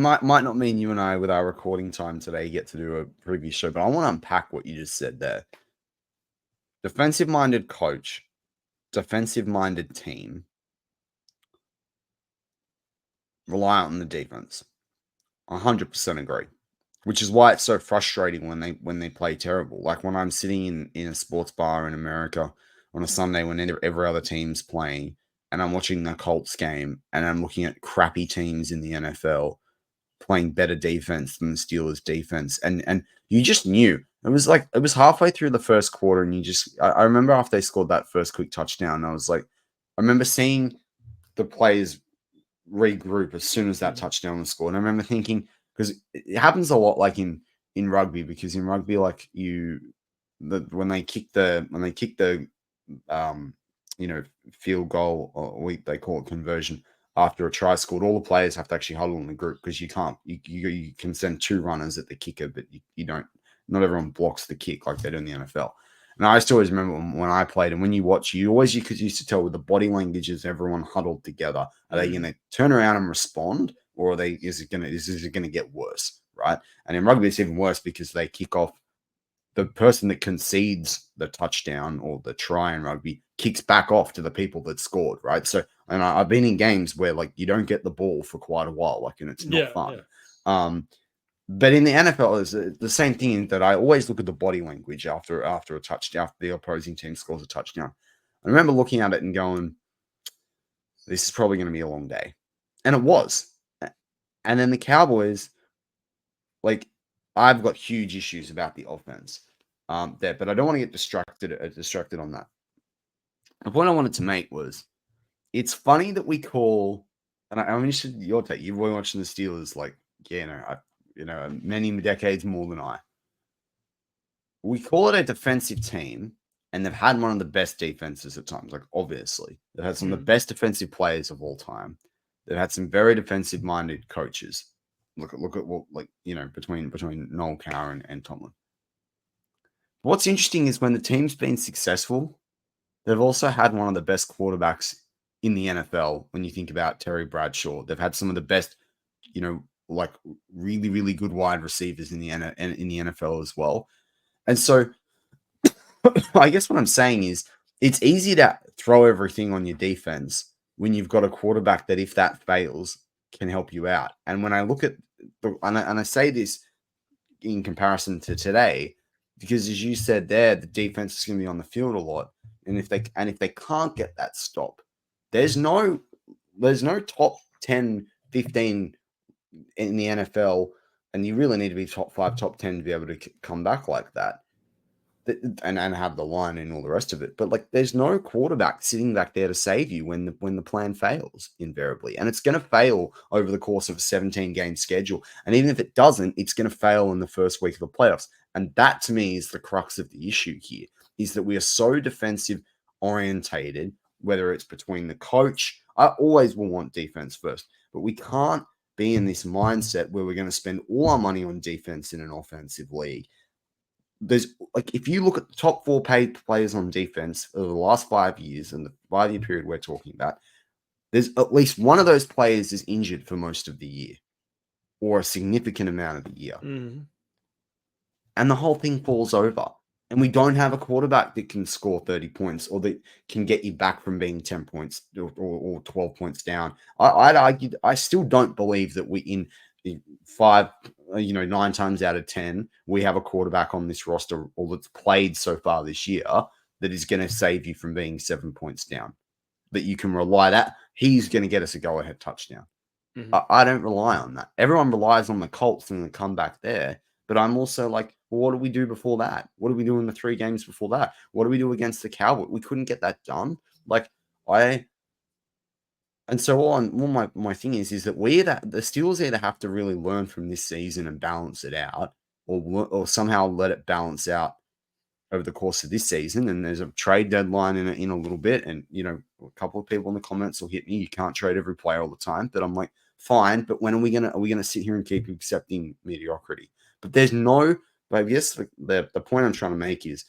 might not mean you and I, with our recording time today, get to do a previous show, but I want to unpack what you just said there. Defensive-minded coach, defensive-minded team, rely on the defense. 100% agree. Which is why it's so frustrating when they play terrible. Like when I'm sitting in a sports bar in America on a Sunday when every other team's playing, and I'm watching the Colts game, and I'm looking at crappy teams in the NFL playing better defense than the Steelers defense, and you just knew. It was halfway through the first quarter, and I remember after they scored that first quick touchdown, I remember seeing the players regroup as soon as that touchdown was scored. And I remember thinking, because it happens a lot like in rugby, because in rugby, like when they kick the field goal, or they call it conversion, after a try scored, all the players have to actually huddle in the group, because you can send two runners at the kicker, but you don't, not everyone blocks the kick like they do in the NFL. And I still always remember when I played, and when you watch, you used to tell with the body languages, everyone huddled together. Are they going to turn around and respond, or is it going to get worse, right? And in rugby, it's even worse, because they kick off. The person that concedes the touchdown or the try in rugby kicks back off to the people that scored, right? So, and I've been in games where like you don't get the ball for quite a while, and it's not fun. Yeah. But in the NFL, it's the same thing, that I always look at the body language after a touchdown, after the opposing team scores a touchdown. I remember looking at it and going, this is probably going to be a long day. And it was. And then the Cowboys, like, I've got huge issues about the offense there, but I don't want to get distracted on that. The point I wanted to make was, it's funny that we call, and I'm interested in your take. You've been watching the Steelers, like, many decades more than I. We call it a defensive team, and they've had one of the best defenses at times. Like, obviously, they've had some of the best defensive players of all time. They've had some very defensive-minded coaches. Look at what, between Noel Cowher and Tomlin. What's interesting is when the team's been successful, they've also had one of the best quarterbacks in the NFL. When you think about Terry Bradshaw, they've had some of the best, really, really good wide receivers in the NFL as well. And so I guess what I'm saying is, it's easy to throw everything on your defense when you've got a quarterback that, if that fails, can help you out. And when I look at and I say this in comparison to today, because as you said there, the defense is going to be on the field a lot. And if they can't get that stop, there's no top 10, 15 in the NFL, and you really need to be top 5, top 10 to be able to come back like that, and have the line and all the rest of it. But like, there's no quarterback sitting back there to save you when the plan fails, invariably, and it's going to fail over the course of a 17-game schedule. And even if it doesn't, it's going to fail in the first week of the playoffs. And that, to me, is the crux of the issue here, is that we are so defensive orientated, whether it's between the coach. I always will want defense first, but we can't be in this mindset where we're going to spend all our money on defense in an offensive league. There's, like, if you look at the top 4 paid players on defense over the last 5 years, and the 5-year period we're talking about, there's at least one of those players is injured for most of the year, or a significant amount of the year. And the whole thing falls over. And we don't have a quarterback that can score 30 points, or that can get you back from being 10 points or 12 points down. I'd argue, I still don't believe that we, in 9 times out of 10, we have a quarterback on this roster, or that's played so far this year, that is going to save you from being 7 points down. That you can rely that he's going to get us a go-ahead touchdown. I don't rely on that. Everyone relies on the Colts and the comeback there. But I'm also like, well, what do we do before that? What do we do in the 3 games before that? What do we do against the Cowboys? We couldn't get that done. And so my thing is that the Steelers either have to really learn from this season and balance it out, or somehow let it balance out over the course of this season. And there's a trade deadline in a little bit, and a couple of people in the comments will hit me. You can't trade every player all the time, but I'm like, fine. But when are we gonna sit here and keep accepting mediocrity? But there's no. But I guess the point I'm trying to make is,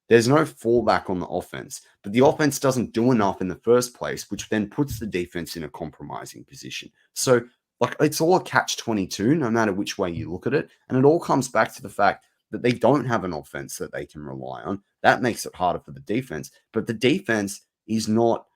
there's no fallback on the offense, but the offense doesn't do enough in the first place, which then puts the defense in a compromising position. So Like, it's all a catch-22, no matter which way you look at it. And it all comes back to the fact that they don't have an offense that they can rely on. That makes it harder for the defense. But the defense is not.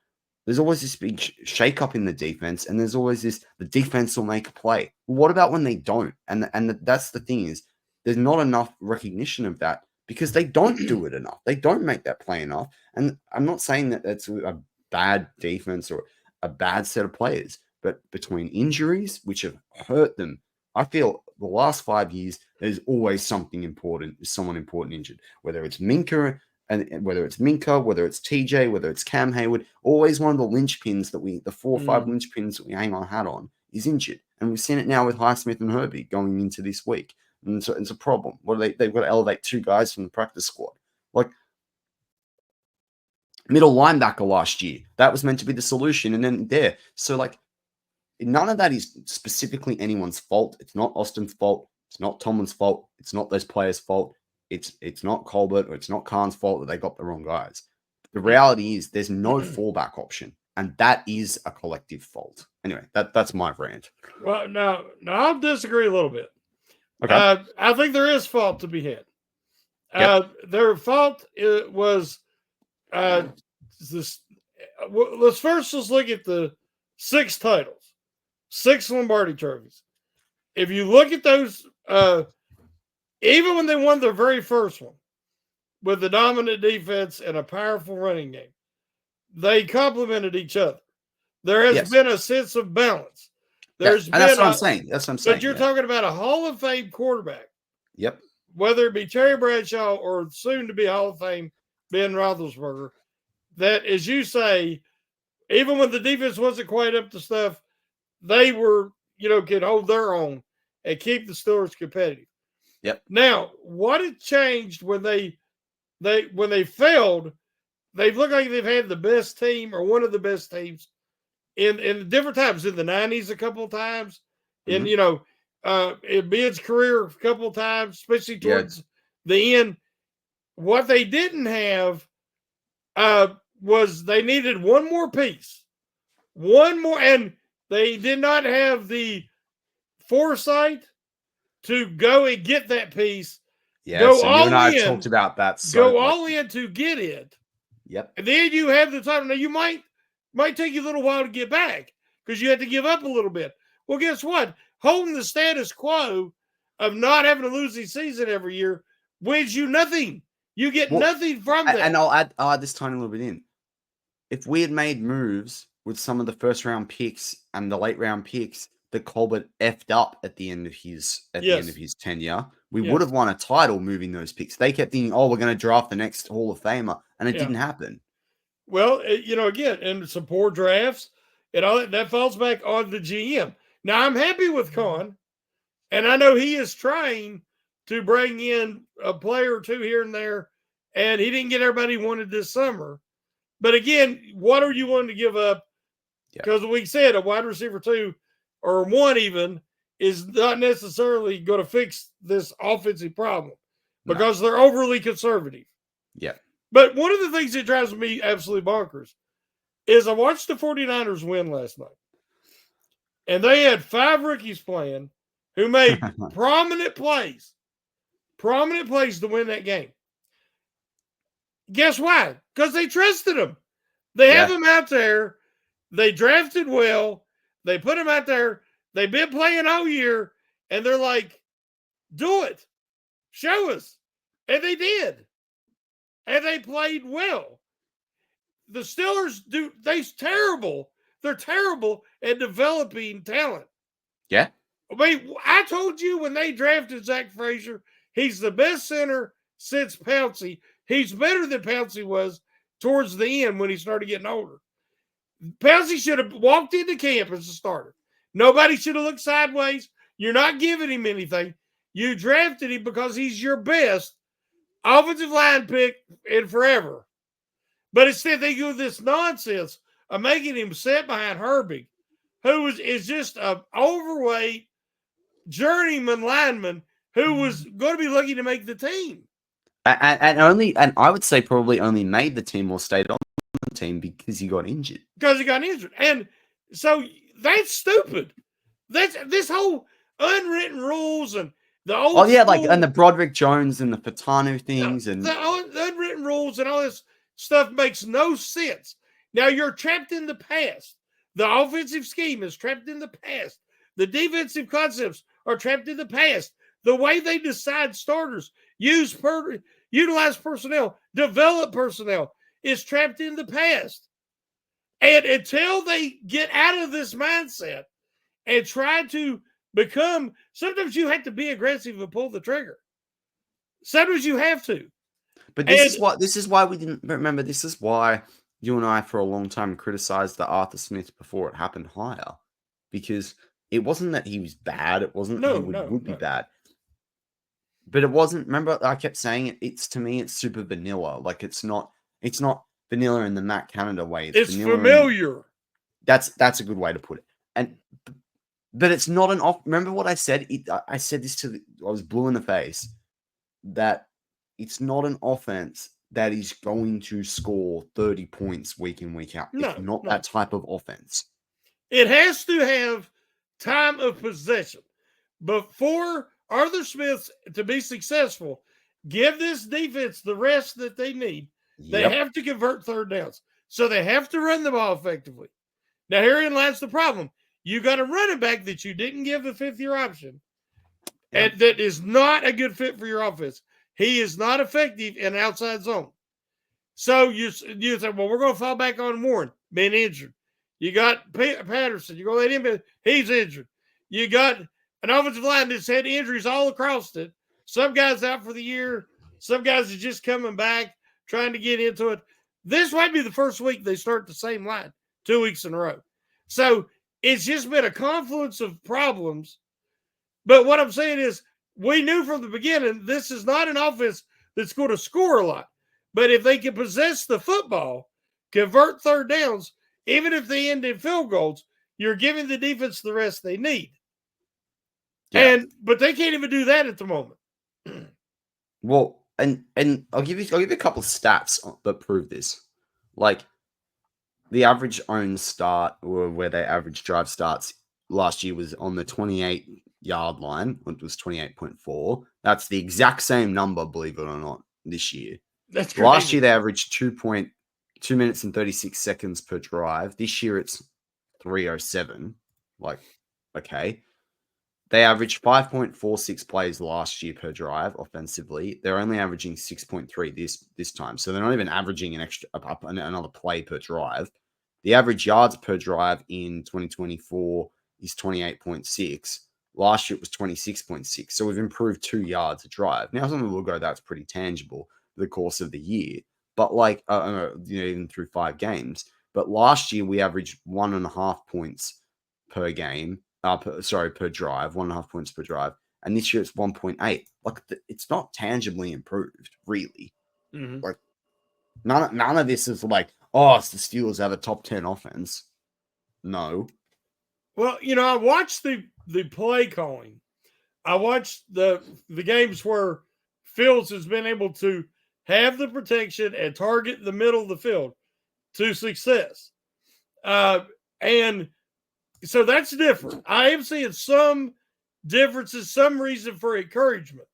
There's always this big shake-up in the defense, and there's always this, the defense will make a play. Well, what about when they don't? And that's the thing, is there's not enough recognition of that because they don't do it enough. They don't make that play enough. And I'm not saying that that's a bad defense or a bad set of players, but between injuries, which have hurt them, I feel the last 5 years, there's always someone important injured, whether it's Minka, whether it's TJ, whether it's Cam Hayward, always one of the linchpins the 4 or 5 linchpins that we hang our hat on is injured. And we've seen it now with Highsmith and Herbie going into this week. And so it's a problem. They've got to elevate 2 guys from the practice squad. Like, middle linebacker last year, that was meant to be the solution. And then there. So, like, none of that is specifically anyone's fault. It's not Austin's fault. It's not Tomlin's fault. It's not those players' fault. It's not Colbert or it's not Khan's fault that they got the wrong guys. The reality is there's no fallback option, and that is a collective fault. Anyway, that's my rant. Well, now I'll disagree a little bit. Okay. I think there is fault to be had. Their fault was this. Let's look at the 6 titles, 6 Lombardi trophies. If you look at those, even when they won their very first one with the dominant defense and a powerful running game, they complemented each other. There has been a sense of balance. That's what I'm saying. But you're talking about a Hall of Fame quarterback. Yep. Whether it be Terry Bradshaw or soon to be Hall of Fame Ben Roethlisberger, that, as you say, even when the defense wasn't quite up to stuff, they were, could hold their own and keep the Steelers competitive. Yep. Now, what had changed when they failed? They've looked like they've had the best team or one of the best teams in different times, in the 90s a couple of times, in Ben's career a couple of times, especially towards the end. What they didn't have was they needed one more piece, and they did not have the foresight to go and get that piece. Yeah, so you and I have talked about that. All in to get it. Yep. And then you have the time. Now, you might take you a little while to get back because you had to give up a little bit. Well, guess what? Holding the status quo of not having a losing season every year wins you nothing. You get nothing from that. And I'll add this tiny little bit in. If we had made moves with some of the first round picks and the late round picks that Colbert effed up at the end of his tenure, we would have won a title moving those picks. They kept thinking, we're going to draft the next Hall of Famer, and it didn't happen. Well, again, and some poor drafts and all that falls back on the GM. Now, I'm happy with Khan, and I know he is trying to bring in a player or 2 here and there, and he didn't get everybody he wanted this summer. But again, what are you willing to give up? Because we said a wide receiver 2 or 1 even is not necessarily going to fix this offensive problem because they're overly conservative. Yeah. But one of the things that drives me absolutely bonkers is I watched the 49ers win last night. And they had 5 rookies playing who made prominent plays to win that game. Guess why? Because they trusted them. They have them out there. They drafted well. They put them out there. They've been playing all year. And they're like, do it. Show us. And they did. And they played well. The Steelers they're terrible at developing talent. Yeah. I mean, I told you when they drafted Zach Frazier, he's the best center since Pouncey. He's better than Pouncey was towards the end when he started getting older. Pouncey should have walked into camp as a starter. Nobody should have looked sideways. You're not giving him anything. You drafted him because he's your best offensive line pick in forever. But instead, they do this nonsense of making him sit behind Herbie, who is just an overweight journeyman lineman who was going to be lucky to make the team. And I would say probably only made the team or stayed on the team because he got injured. And so that's stupid. That's this whole unwritten rules and the old. Oh yeah, like and the Broderick Jones and the Fatanu things and the unwritten rules and all this stuff makes no sense. Now you're trapped in the past. The offensive scheme is trapped in the past. The defensive concepts are trapped in the past. The way they decide starters, utilize personnel, develop personnel is trapped in the past. And until they get out of this mindset and try to become, sometimes you have to be aggressive and pull the trigger. Sometimes you have to. But this is why we didn't remember. This is why you and I for a long time criticized the Arthur Smith before it happened higher, because it wasn't that he was bad. It wasn't that he would be bad. But it wasn't. Remember, I kept saying it. It's to me, it's super vanilla. Like it's not vanilla in the Matt Canada way. It's familiar. That's a good way to put it. But it's not an off. Remember what I said? I said this I was blue in the face. That it's not an offense that is going to score 30 points week in, week out. It's not that type of offense. It has to have time of possession. Before Arthur Smith to be successful, give this defense the rest that they need. They have to convert third downs. So they have to run the ball effectively. Now, herein lies the problem. You got a running back that you didn't give the fifth-year option, and that is not a good fit for your offense. He is not effective in outside zone. So you say, well, we're going to fall back on Warren, being injured. You got Patterson. You're going to let him be. He's injured. You got an offensive line that's had injuries all across it. Some guys out for the year. Some guys are just coming back, trying to get into it. This might be the first week they start the same line 2 weeks in a row. So it's just been a confluence of problems. But what I'm saying is, we knew from the beginning this is not an offense that's going to score a lot. But if they can possess the football, convert third downs, even if they end in field goals, you're giving the defense the rest they need. Yeah. But they can't even do that at the moment. Well, and I'll give you a couple of stats that prove this. Like the average own start, or where they average drive starts last year, was on the 28-yard line. It was 28.4. That's the exact same number, believe it or not, this year. That's crazy. Last year they averaged 2 minutes and 36 seconds per drive. This year it's 3:07. Like, okay. They averaged 5.46 plays last year per drive offensively. They're only averaging 6.3 this time. So they're not even averaging another play per drive. The average yards per drive in 2024 is 28.6. Last year it was 26.6. So we've improved 2 yards a drive. Now, some will go, that's pretty tangible the course of the year. But like, even through 5 games. But last year we averaged 1.5 points per game. Per drive, 1.5 points per drive. And this year it's 1.8. Like, it's not tangibly improved, really. Mm-hmm. Like, none of this is like, oh, it's the Steelers have a top 10 offense. No. Well, I watched the play calling. I watched the games where Fields has been able to have the protection and target the middle of the field to success. And so that's different. I am seeing some differences, some reason for encouragement.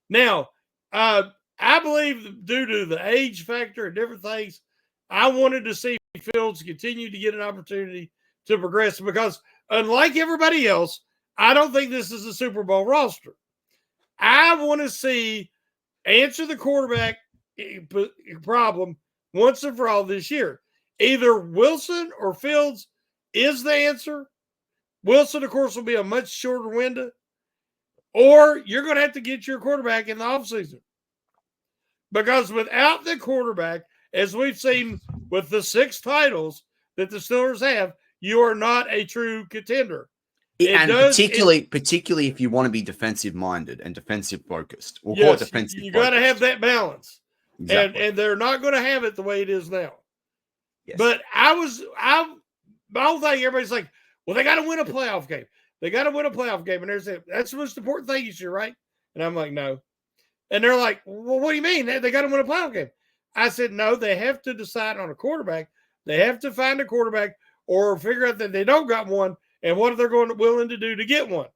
Now, I believe due to the age factor and different things, I wanted to see Fields continue to get an opportunity to progress because unlike everybody else, I don't think this is a Super Bowl roster. I want to see answer the quarterback problem once and for all this year. Either Wilson or Fields is the answer. Wilson, of course, will be a much shorter window. Or you're going to have to get your quarterback in the offseason. Because without the quarterback, as we've seen with the 6 titles that the Steelers have, you are not a true contender. Particularly if you want to be defensive-minded and defensive-focused. We'll call it defensive-focused. You got to have that balance. Exactly. And they're not going to have it the way it is now. Yes. But my whole thing, everybody's like, well, they got to win a playoff game. They got to win a playoff game. And that's the most important thing this year, right? And I'm like, no. And they're like, well, what do you mean? They got to win a playoff game. I said, no, they have to decide on a quarterback. They have to find a quarterback or figure out that they don't got one and what they're willing to do to get one.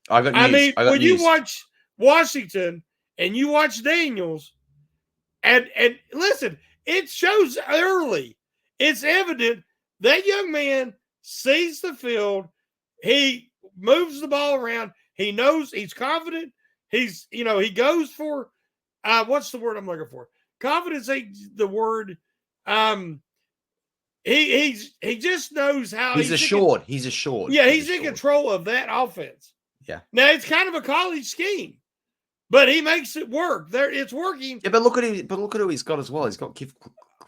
I got news. When you watch Washington and you watch Daniels, and listen, it shows early. It's evident that young man sees the field. He moves the ball around. He knows he's confident. He goes for what's the word I'm looking for? Confidence ain't the word. He just knows how he's assured. He's assured. Yeah, he's in control of that offense. Yeah. Now it's kind of a college scheme, but he makes it work. It's working. Yeah, but look at him. But look at who he's got as well. He's got Cliff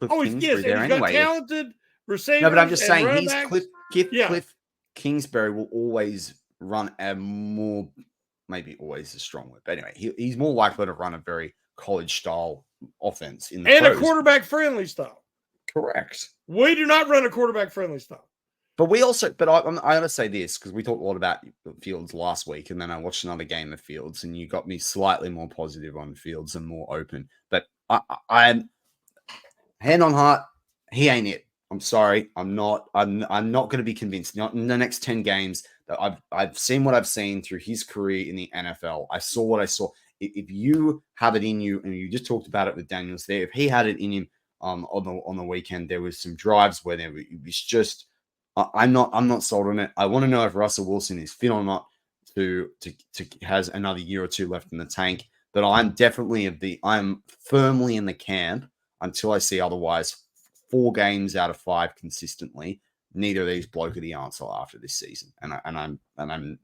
Kingsbury there anyway. Got talented receivers. No, but I'm just saying Cliff Kingsbury will always run a more, maybe always a strong word, but anyway, he's more likely to run a very college style offense in the and pros. A quarterback friendly style. Correct. We do not run a quarterback friendly style. But we also, but I got to say this because we talked a lot about Fields last week, and then I watched another game of Fields, and you got me slightly more positive on Fields and more open. But I'm hand on heart, he ain't it. I'm sorry, I'm not. I'm not going to be convinced. Not in the next 10 games. That I've seen what I've seen through his career in the NFL. I saw what I saw. If you have it in you, and you just talked about it with Daniels there, if he had it in him on the weekend, there was some drives where it was just. I'm not sold on it. I want to know if Russell Wilson is fit or not to has another year or two left in the tank. But I'm firmly in the camp until I see otherwise. 4 games out of 5 consistently. Neither of these bloke are the answer after this season, and I'm going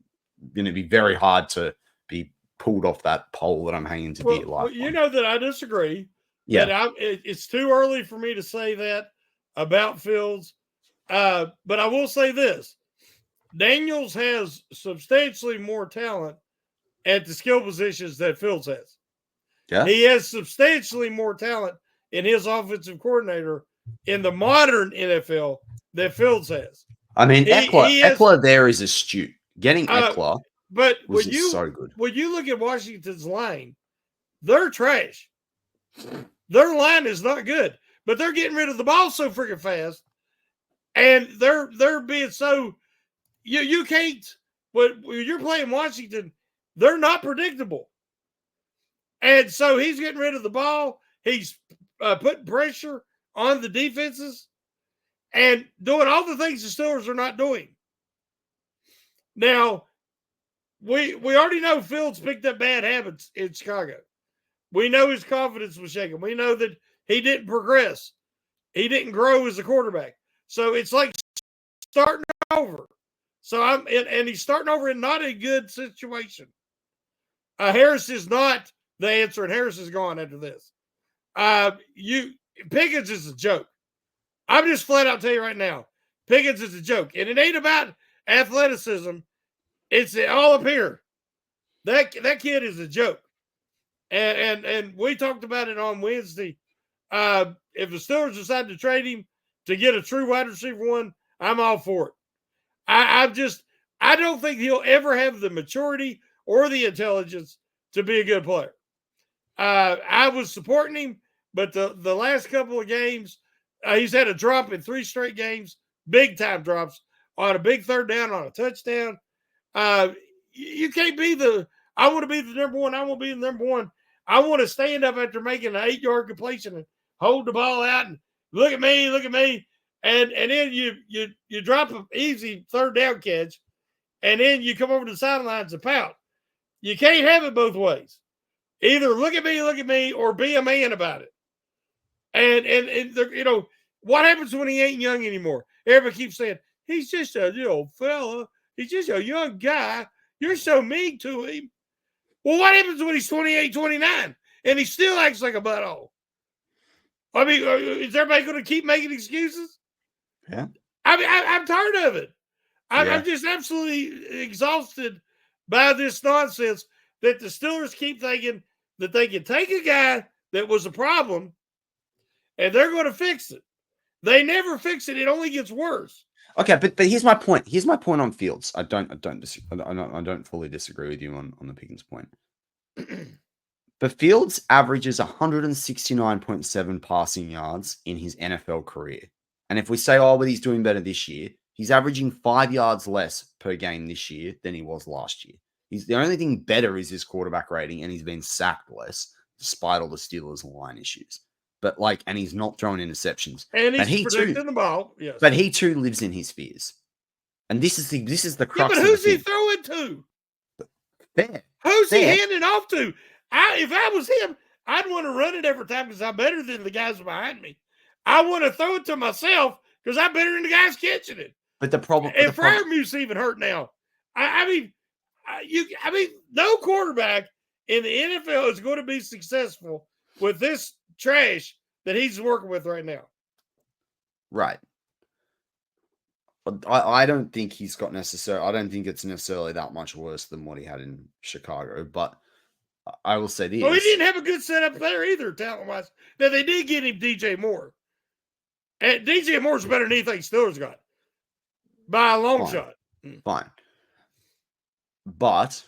to be very hard to be pulled off that pole that I'm hanging to dear life. Well, you know that I disagree. Yeah, it's too early for me to say that about Fields. But I will say this: Daniels has substantially more talent at the skill positions that Fields has. Yeah, he has substantially more talent in his offensive coordinator in the modern NFL that Fields has. I mean, Eckler there is astute. Getting Eckler, but was so good. When you look at Washington's line, they're trash. Their line is not good, but they're getting rid of the ball so freaking fast. And they're being so you can't. When you're playing Washington, they're not predictable, and so he's getting rid of the ball. He's putting pressure on the defenses and doing all the things the Steelers are not doing. Now, we already know Fields picked up bad habits in Chicago. We know his confidence was shaken. We know that he didn't progress. He didn't grow as a quarterback. So it's like starting over. So and he's starting over in not a good situation. Harris is not the answer, and Harris is gone after this. Pickens is a joke. I'm just flat out tell you right now, Pickens is a joke, and it ain't about athleticism. It's all up here. That kid is a joke, and we talked about it on Wednesday. If the Steelers decide to trade him to get a true wide receiver one, I'm all for it. I don't think he'll ever have the maturity or the intelligence to be a good player. I was supporting him, but the last couple of games, he's had a drop in 3 straight games, big time drops on a big third down, on a touchdown. You can't be I want to be the number one. I want to be the number one. I want to stand up after making an 8-yard completion and hold the ball out and look at me. And then you drop an easy third down catch, and then you come over to the sidelines and pout. You can't have it both ways. Either look at me, or be a man about it. And what happens when he ain't young anymore? Everybody keeps saying, he's just a little fella. He's just a young guy. You're so mean to him. Well, what happens when he's 28, 29, and he still acts like a butthole? I mean, is everybody going to keep making excuses? Yeah. I mean, I'm tired of it. I'm just absolutely exhausted by this nonsense that the Steelers keep thinking that they can take a guy that was a problem and they're going to fix it. They never fix it. It only gets worse. Okay, but here's my point. Here's my point on Fields. I don't fully disagree with you on the Pickens point. But Fields averages 169.7 passing yards in his NFL career. And if we say, but he's doing better this year, He's averaging 5 yards less per game this year than he was last year. The only thing better is his quarterback rating, and he's been sacked less despite all the Steelers line issues. But and he's not throwing interceptions. And but he's protecting the ball. Yes. But he too lives in his fears. And this is the crux. Yeah, but who's he throwing to? Fair. Who's he handing off to? If I was him, I'd want to run it every time because I'm better than the guys behind me. I want to throw it to myself because I'm better than the guys catching it. But the problem, and Freiermuth's even hurt now. I mean, no quarterback in the NFL is going to be successful with this trash that he's working with right now. Right. But I don't think he's got I don't think it's necessarily that much worse than what he had in Chicago. But I will say this. Well, he didn't have a good setup there either, talent-wise. Now, they did get him DJ Moore. And DJ Moore's better than anything Steelers got. By a long shot. Fine. But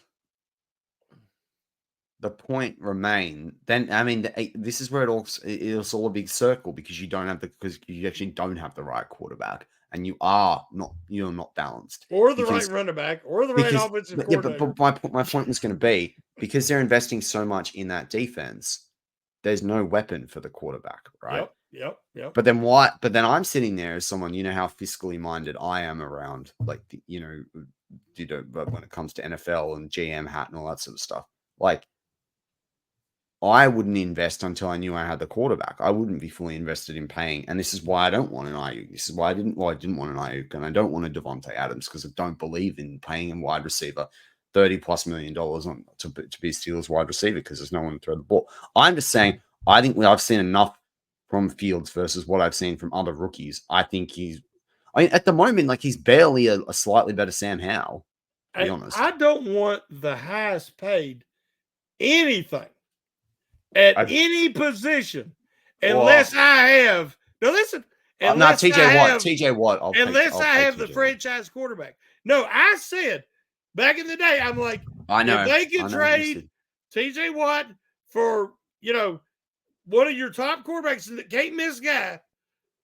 the point remains. Then this is where it's all a big circle because because you actually don't have the right quarterback and you're not balanced. Or the right running back or the right offensive coordinator. Yeah, but my point was going to be because they're investing so much in that defense, there's no weapon for the quarterback, right? Yep. But then why? But then I'm sitting there as someone, how fiscally minded I am around, when it comes to NFL and GM hat and all that sort of stuff. I wouldn't invest until I knew I had the quarterback. I wouldn't be fully invested in paying, and this is why I don't want an Ayuk. This is why I didn't want an Ayuk, and I don't want a Devontae Adams because I don't believe in paying a wide receiver $30+ million to be a Steelers wide receiver because there's no one to throw the ball. I'm just saying, I think I've seen enough from Fields versus what I've seen from other rookies. I think at the moment, he's barely a slightly better Sam Howell, to be honest. I don't want the highest paid anything at any position unless I have. Now listen. TJ Watt. Unless I have the franchise quarterback. No, I said back in the day, I'm like, I know. If they can trade TJ Watt for, one of your top quarterbacks that can't miss guy,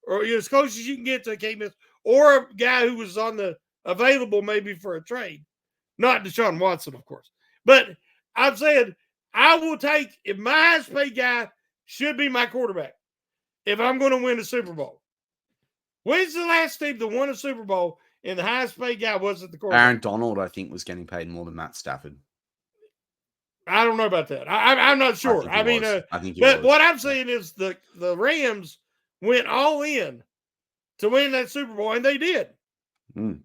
or as close as you can get to a can't miss, or a guy who was on the available maybe for a trade. Not Deshaun Watson, of course. But I'm saying I will take, if my highest paid guy should be my quarterback, if I'm going to win a Super Bowl. When's the last team that won a Super Bowl and the highest paid guy wasn't the quarterback? Aaron Donald, I think, was getting paid more than Matt Stafford. I don't know about that. I'm not sure. I think but what I'm saying is the Rams went all in to win that Super Bowl, and they did. Mm.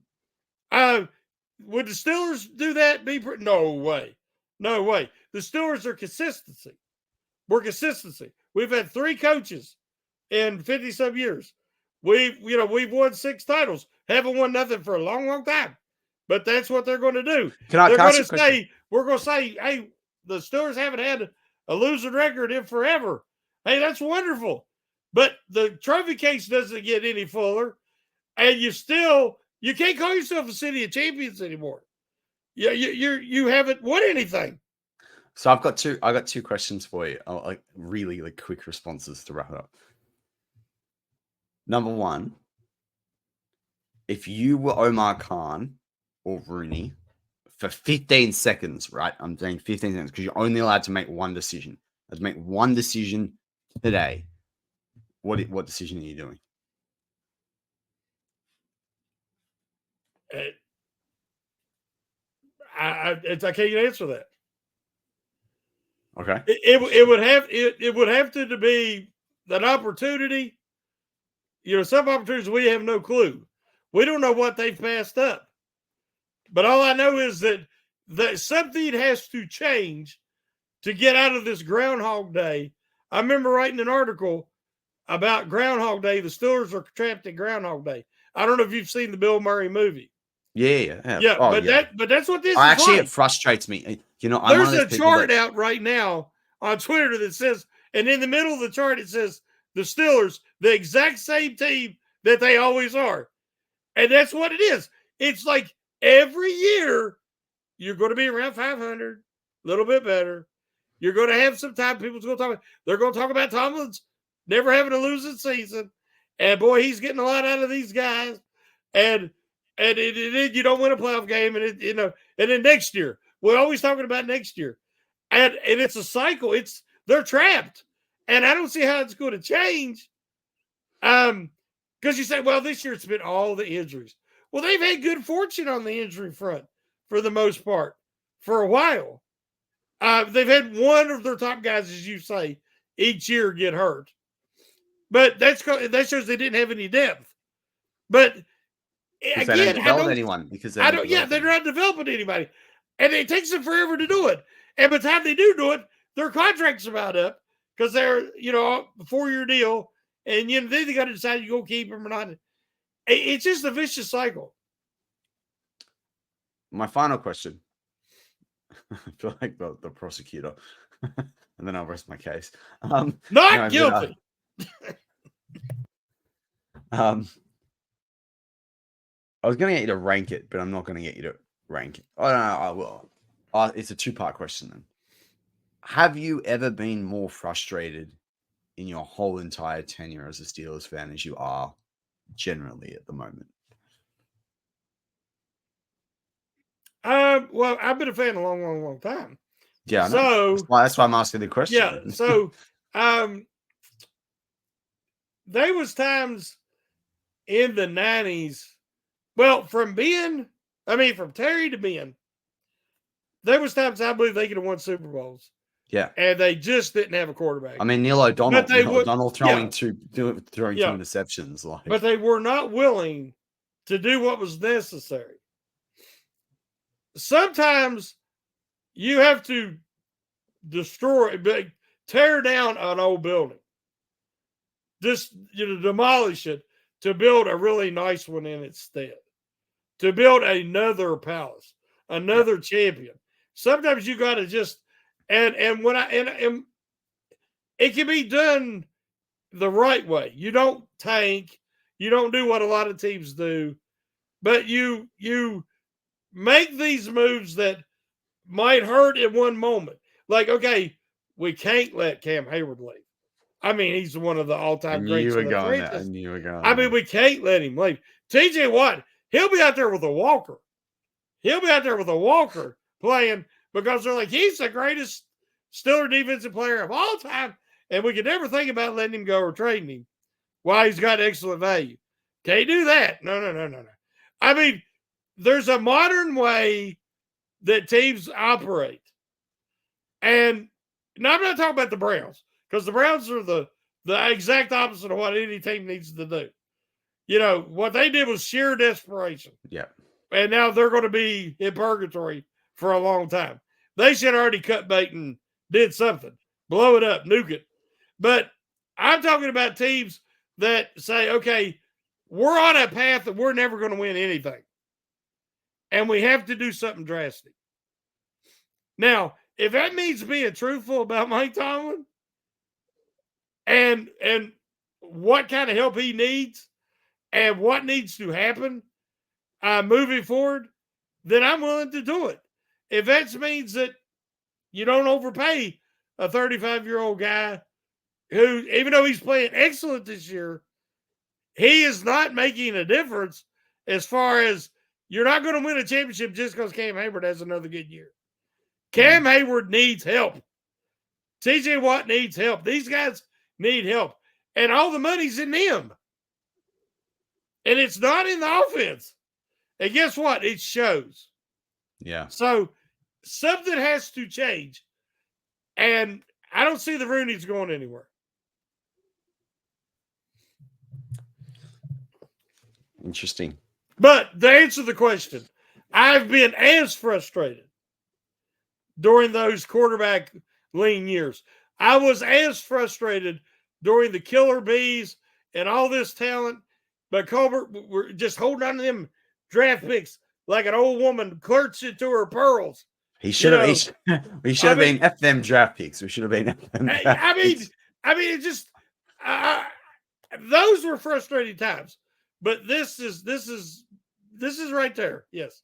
Would the Steelers do that? No way. No way. The Steelers are consistency. We're consistency. We've had 3 coaches in 50-some years. We've won 6 titles. Haven't won nothing for a long, long time. But that's what they're going to do. We're going to say, hey, the Steelers haven't had a losing record in forever. Hey, that's wonderful. But the trophy case doesn't get any fuller. And you can't call yourself a city of champions anymore. You haven't won anything. So I got 2 questions for you. Really quick responses to wrap it up. Number 1, if you were Omar Khan or Rooney for 15 seconds, right? I'm saying 15 seconds because you're only allowed to make one decision. Let's make one decision today. What decision are you doing? I can't answer that. Okay. It would have to be an opportunity. Some opportunities we have no clue. We don't know what they've passed up. But all I know is that something has to change to get out of this Groundhog Day. I remember writing an article about Groundhog Day. The Steelers are trapped in Groundhog Day. I don't know if you've seen the Bill Murray movie. Yeah. But that's what this is actually, like. It frustrates me. There's a chart out right now on Twitter that says, and in the middle of the chart, it says the Steelers, the exact same team that they always are. And that's what it is. It's like every year you're going to be around 500, a little bit better. You're going to have some time. They're going to talk about Tomlin's never having a losing season. And boy, he's getting a lot out of these guys. And and you don't win a playoff game, and and then next year we're always talking about next year, and it's a cycle. They're trapped, and I don't see how it's going to change. Because you say, well, this year it's been all the injuries. Well, they've had good fortune on the injury front for the most part for a while. They've had one of their top guys, as you say, each year get hurt, but that shows they didn't have any depth. But again, they don't develop anyone because they're not developing anybody, and it takes them forever to do it. And by the time they do it, their contract's about up because they're a 4-year deal. And then they got to decide you go keep him or not. It's just a vicious cycle. My final question. I feel like the prosecutor, and then I'll rest my case. Not guilty. I was going to get you to rank it, but I'm not going to get you to rank it. Oh, no, I will. It's a 2-part question then. Have you ever been more frustrated in your whole entire tenure as a Steelers fan as you are generally at the moment? Well, I've been a fan a long, long, long time. Yeah, so that's why I'm asking the question. Yeah, so there was times in the 90s. Well, from Terry to Ben, there was times I believe they could have won Super Bowls. Yeah, and they just didn't have a quarterback. I mean, Neil O'Donnell throwing two interceptions, but they were not willing to do what was necessary. Sometimes you have to tear down an old building, just demolish it to build a really nice one in its stead, to build another palace, another champion. Sometimes you got to just. And it can be done the right way. You don't tank. You don't do what a lot of teams do, but you make these moves that might hurt in one moment. Like, okay, we can't let Cam Hayward leave. I mean, he's one of the all-time greats. I knew you were going. I mean, we can't let him leave. TJ Watt, he'll be out there with a walker. Playing. Because they're like, he's the greatest Steeler defensive player of all time, and we could never think about letting him go or trading him while he's got excellent value. Can't do that. No. I mean, there's a modern way that teams operate. And now I'm not talking about the Browns, because the Browns are the exact opposite of what any team needs to do. What they did was sheer desperation. Yeah. And now they're going to be in purgatory for a long time. They should already cut bait and did something. Blow it up, nuke it. But I'm talking about teams that say, okay, we're on a path that we're never going to win anything. And we have to do something drastic. Now, if that means being truthful about Mike Tomlin and what kind of help he needs and what needs to happen moving forward, then I'm willing to do it. If that means that you don't overpay a 35-year-old guy who, even though he's playing excellent this year, he is not making a difference as far as you're not going to win a championship just because Cam Hayward has another good year. Cam Hayward needs help. TJ Watt needs help. These guys need help. And all the money's in them. And it's not in the offense. And guess what? It shows. Yeah. So something has to change. And I don't see the Rooneys going anywhere. Interesting. But to answer the question, I've been as frustrated during those quarterback lean years. I was as frustrated during the Killer Bees and all this talent, but Colbert were just holding on to them draft picks like an old woman clutching to her pearls. He should have. We should have been F them draft picks. We should have been F them. I mean, it just those were frustrating times. But this is right there. Yes.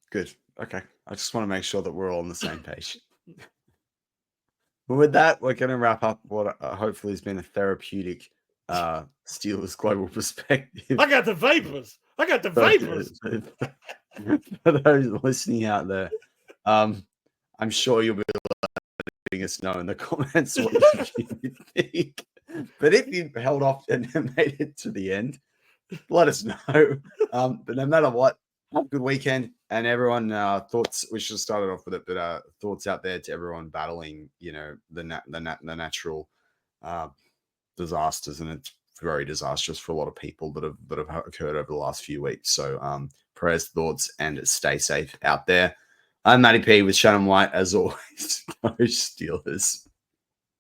Good. Okay. I just want to make sure that we're all on the same page. But with that, we're going to wrap up what hopefully has been a therapeutic Steelers global perspective. I got the vapors. I got the vapors. For those listening out there, I'm sure you'll be letting us know in the comments what you think. But if you held off and made it to the end, let us know. But no matter what, have a good weekend. And everyone, thoughts, we should have started off with it, but thoughts out there to everyone battling, the natural disasters. And it's very disastrous for a lot of people that have occurred over the last few weeks. So prayers, thoughts, and stay safe out there. I'm Matty P with Shannon White, as always. Go Steelers.